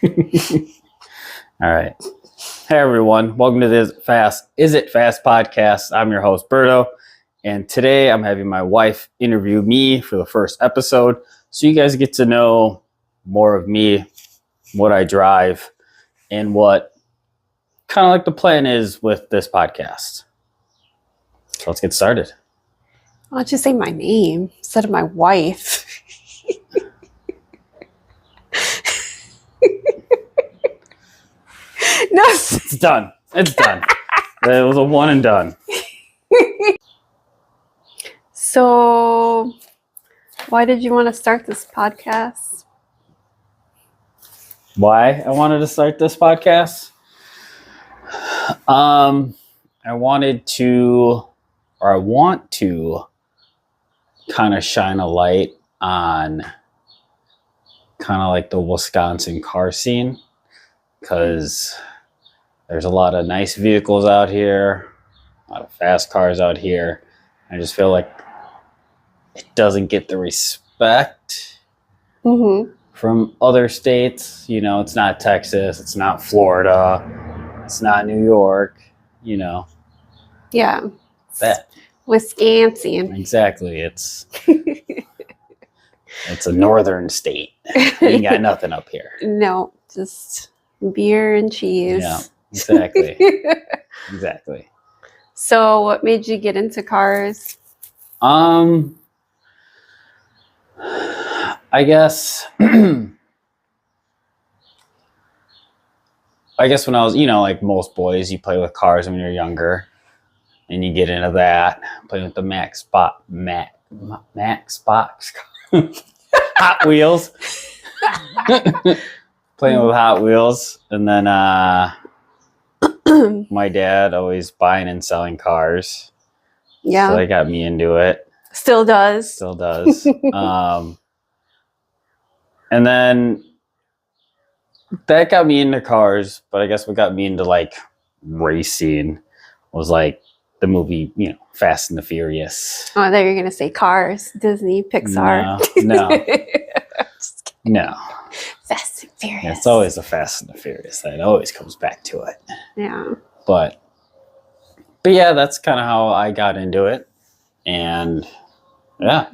All right. Hey, everyone. Welcome to this Is It Fast podcast. I'm your host, Berto. And today I'm having my wife interview me for the first episode. So you guys get to know more of me, what I drive, and what kind of like the plan is with this podcast. So let's get started. Why don't you say my name instead of my wife? No. It's done. It's done. It was a one and done. So, why did you want to start this podcast? Why I wanted to start this podcast? I want to kind of shine a light on kind of like the Wisconsin car scene, because there's a lot of nice vehicles out here, a lot of fast cars out here. I just feel like it doesn't get the respect from other states. You know, it's not Texas, it's not Florida, it's not New York, you know. Yeah. That. Wisconsin. Exactly. It's a northern state. We ain't got nothing up here. No, just beer and cheese. Yeah, exactly. Exactly. So, what made you get into cars? I guess when I was, like most boys, you play with cars when you're younger, and you get into that, playing with the Max Box Hot Wheels. Playing with Hot Wheels, and then my dad always buying and selling cars. Yeah. So that got me into it. Still does. And then that got me into cars, but I guess what got me into like racing was like the movie, Fast and the Furious. Oh, I thought you were going to say Cars, Disney, Pixar. No. Fast and Furious. Yeah, it's always the Fast and the Furious. It always comes back to it. Yeah. But yeah, that's kind of how I got into it. And yeah.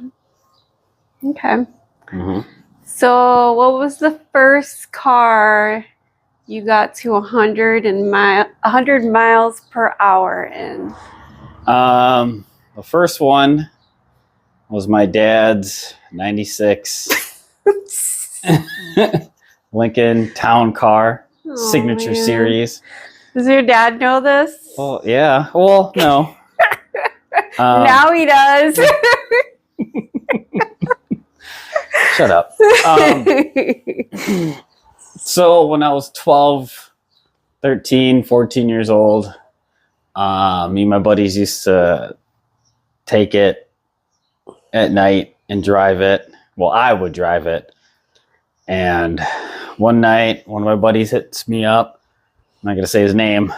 Okay. Mm-hmm. So, what was the first car you got to 100 miles per hour in? The first one was my dad's 96 Lincoln Town Car Signature Series. Does your dad know this? Well, yeah. Well, no. Now he does. Shut up. So when I was 12, 13, 14 years old, me and my buddies used to take it at night and drive it. Well, I would drive it. And one night, one of my buddies hits me up. I'm not going to say his name.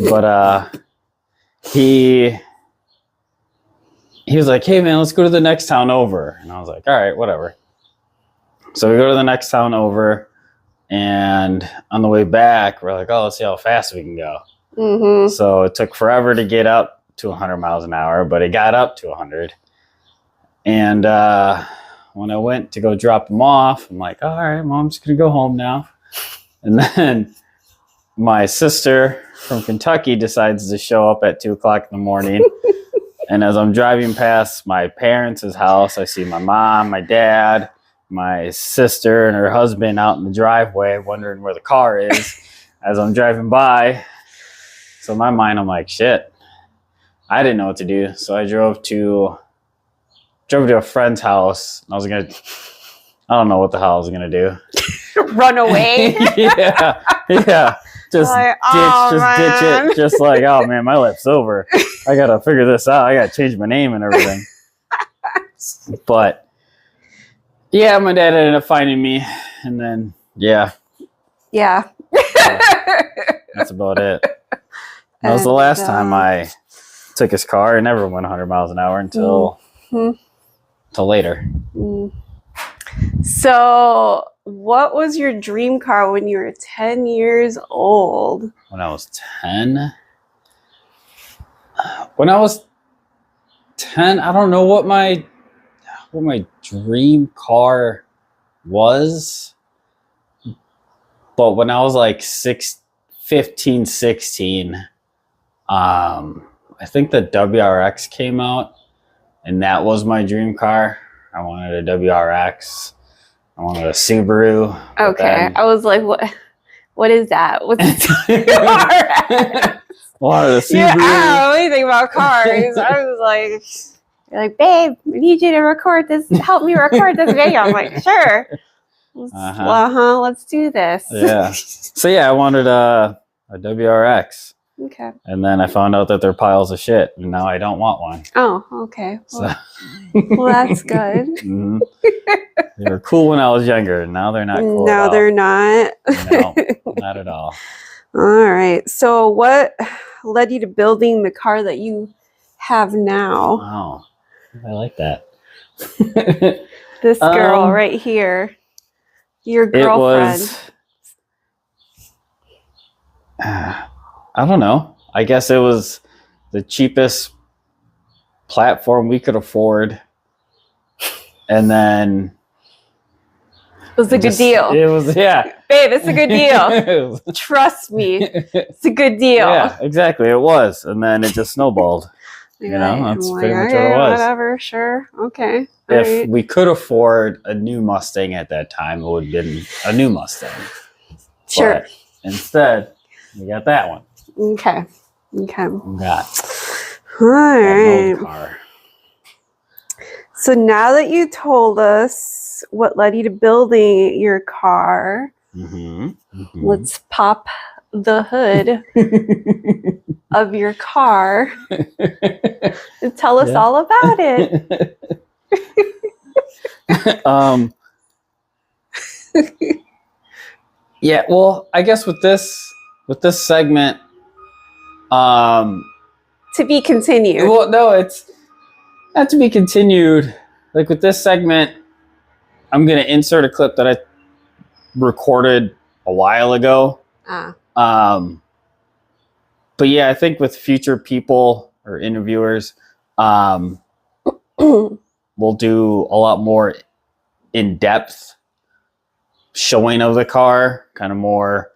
But he was like, hey, man, let's go to the next town over. And I was like, all right, whatever. So we go to the next town over. And on the way back, we're like, oh, let's see how fast we can go. Mm-hmm. So it took forever to get up to 100 miles an hour, but it got up to 100. And when I went to go drop him off, I'm like, all right, Mom, I'm just going to go home now. And then my sister from Kentucky decides to show up at 2 o'clock in the morning. And as I'm driving past my parents' house, I see my mom, my dad, my sister, and her husband out in the driveway wondering where the car is as I'm driving by. So in my mind, I'm like, shit, I didn't know what to do. So I drove to a friend's house. I don't know what the hell I was going to do. Run away? Yeah. Just like, ditch it. Just like, oh man, my life's over. I got to figure this out. I got to change my name and everything. But yeah, my dad ended up finding me. And then, yeah. That's about it. That was the last time I took his car. I never went 100 miles an hour until later. So, what was your dream car when you were 10 years old? When I was 10? When I was 10, I don't know what my dream car was. But when I was like 15, 16, I think the WRX came out, and that was my dream car. I wanted a WRX. I wanted a Subaru. Okay, I was like, what is that? What's a WRX? Wanted a Subaru. Yeah, I don't know anything about cars. I was like, you're like, babe, I need you to record this. Help me record this video. I'm like, sure. Let's do this. Yeah. So yeah, I wanted a WRX. Okay. And then I found out that they're piles of shit, and now I don't want one. Oh, okay. So. Well, that's good. Mm-hmm. They were cool when I was younger, and now they're not cool. No, they're not. No, not at all. All right. So what led you to building the car that you have now? Oh, I like that. This girl right here. Your girlfriend. It was, I don't know. I guess it was the cheapest platform we could afford. And then it was a good deal. It was, yeah. Babe, it's a good deal. Trust me. It's a good deal. Yeah, exactly. It was. And then it just snowballed. You know, that's pretty much what it was. Whatever, sure. Okay. If we could afford a new Mustang at that time, it would have been a new Mustang. Sure. But instead, we got that one. Okay. Okay. We got all right. old car. So now that you told us what led you to building your car, let's pop the hood of your car and tell us all about it. Yeah, well, I guess with this segment, to be continued. Well, no, it's not to be continued. Like with this segment, I'm gonna insert a clip that I recorded a while ago. But yeah, I think with future people or interviewers, we'll do a lot more in-depth showing of the car, kind of more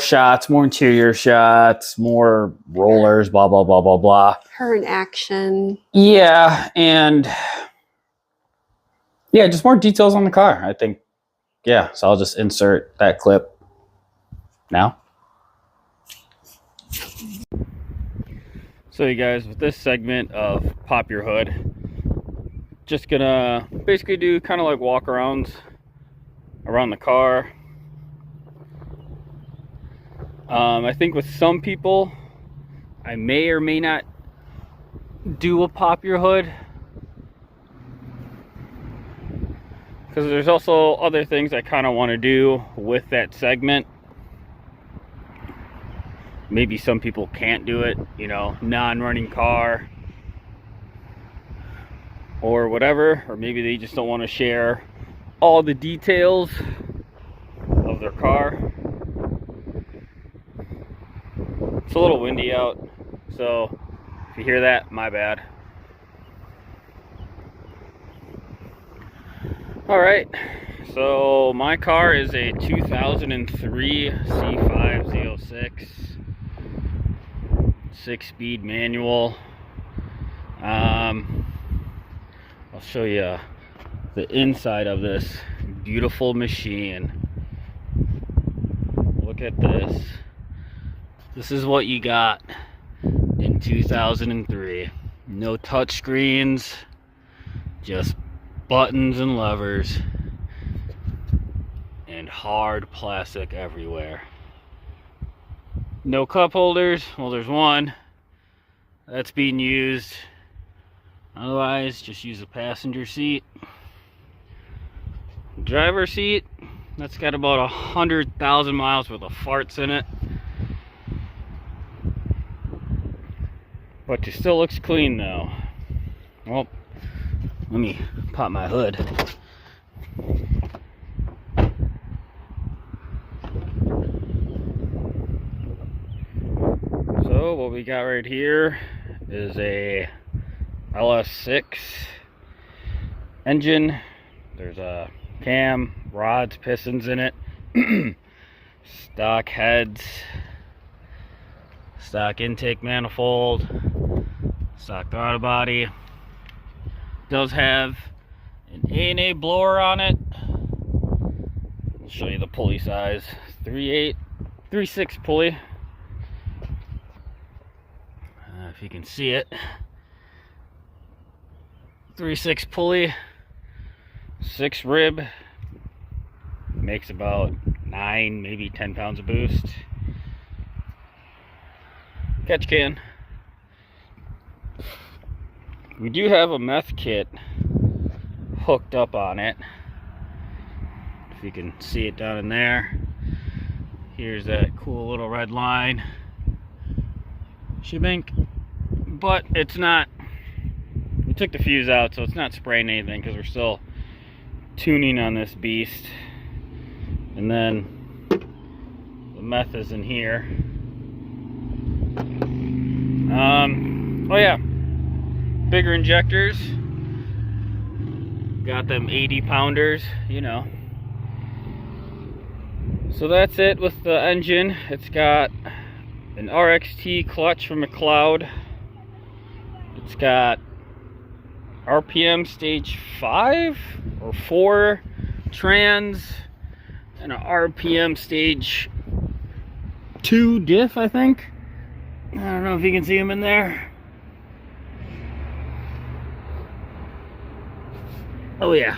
shots, more interior shots, more rollers, blah, blah, blah, blah, blah. Her in action. Yeah, and yeah, just more details on the car, I think. Yeah, so I'll just insert that clip now. So you guys, with this segment of Pop Your Hood, just gonna basically do kind of like walk-arounds around the car. I think with some people, I may or may not do a Pop Your Hood, because there's also other things I kind of want to do with that segment. Maybe some people can't do it, you know, non-running car or whatever, or maybe they just don't want to share all the details of their car. It's a little windy out, so if you hear that, my bad. Alright, so my car is a 2003 C506 6-speed manual. I'll show you the inside of this beautiful machine. Look at this. This is what you got in 2003. No touch screens, just buttons and levers, and hard plastic everywhere. No cup holders. Well, there's one that's being used. Otherwise, just use the passenger seat. Driver seat, that's got about 100,000 miles worth of farts in it. But it still looks clean though. Well, let me pop my hood. what we got right here is a LS6 engine. There's a cam, rods, pistons in it, stock heads, stock intake manifold, stock throttle body. Does have an A&A blower on it. I'll show you the pulley size. 3.6 pulley. If you can see it. 3.6 pulley, 6 rib. Makes about 9, maybe 10 pounds of boost. Catch can. We do have a meth kit hooked up on it. If you can see it down in there. Here's that cool little red line. Shebink. But it's not, we took the fuse out, so it's not spraying anything because we're still tuning on this beast. And then the meth is in here. Oh yeah, bigger injectors. Got them 80 pounders, you know. So that's it with the engine. It's got an RXT clutch from McLeod. It's got RPM stage 5 or 4 trans and an RPM stage 2 diff, I think. I don't know if you can see them in there. Oh yeah.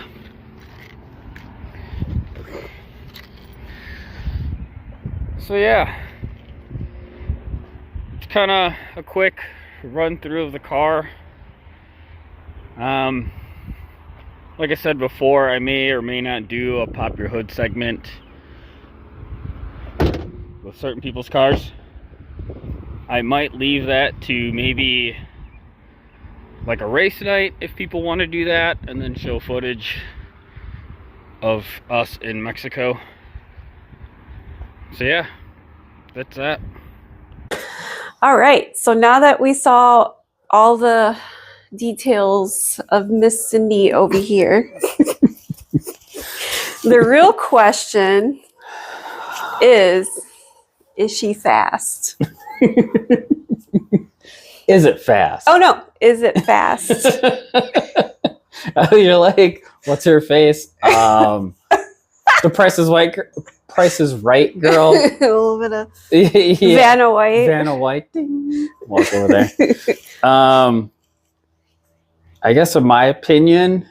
So yeah, it's kind of a quick run through of the car. Like I said before, I may or may not do a pop your hood segment with certain people's cars. I might leave that to maybe like a race night if people want to do that, and then show footage of us in Mexico. So yeah, that's that. All right. So now that we saw all the details of Miss Cindy over here, the real question is she fast? Is it fast? Oh no, is it fast? Oh, you're like, what's her face? The Price is Right. Price is Right, girl. A little bit of Yeah. Vanna White. Vanna White. Ding. Walk over there. I guess in my opinion,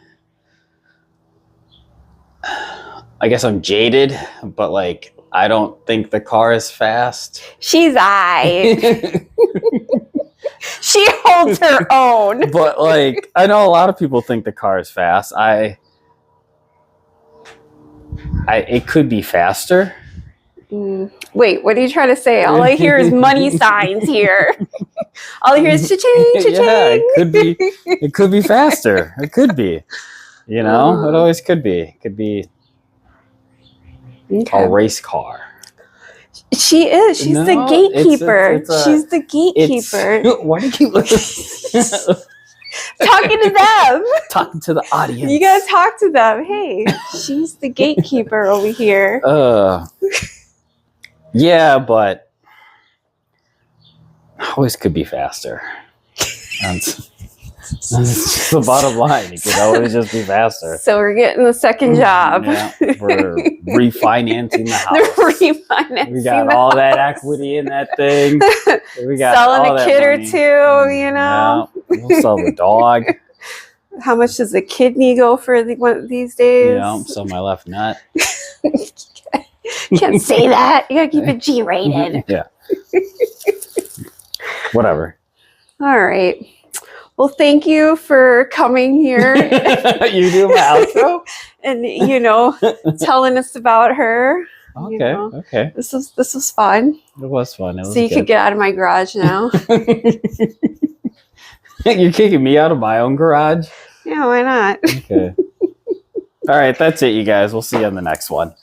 I guess I'm jaded, but like I don't think the car is fast. She's aight. She holds her own. But like I know a lot of people think the car is fast. It could be faster. Wait, what are you trying to say? All I hear is money signs here. All I hear is cha-ching, cha-ching. Yeah, it could be faster. It could be. You know, it always could be. It could be a race car. She is. She's the gatekeeper. She's the gatekeeper. Why do you keep looking? Talking to them. Talking to the audience. You gotta talk to them. Hey, she's the gatekeeper over here. Yeah, but always could be faster. That's just the bottom line. It could always just be faster. So we're getting the second job. Yeah, we're refinancing the house. Refinancing. We got all that equity in that thing. We got selling all a that kid money. or two, you know. Yeah, we'll sell the dog. How much does a kidney go for these days? Yeah, sell my left nut. Can't say that. You gotta keep it G-rated. Yeah. Whatever. All right. Well, thank you for coming here. You do my outro? And telling us about her. Okay. Okay. This was fun. It was fun. It was so you good. could get out of my garage now. You're kicking me out of my own garage? Yeah, why not? Okay. All right, that's it, you guys. We'll see you on the next one.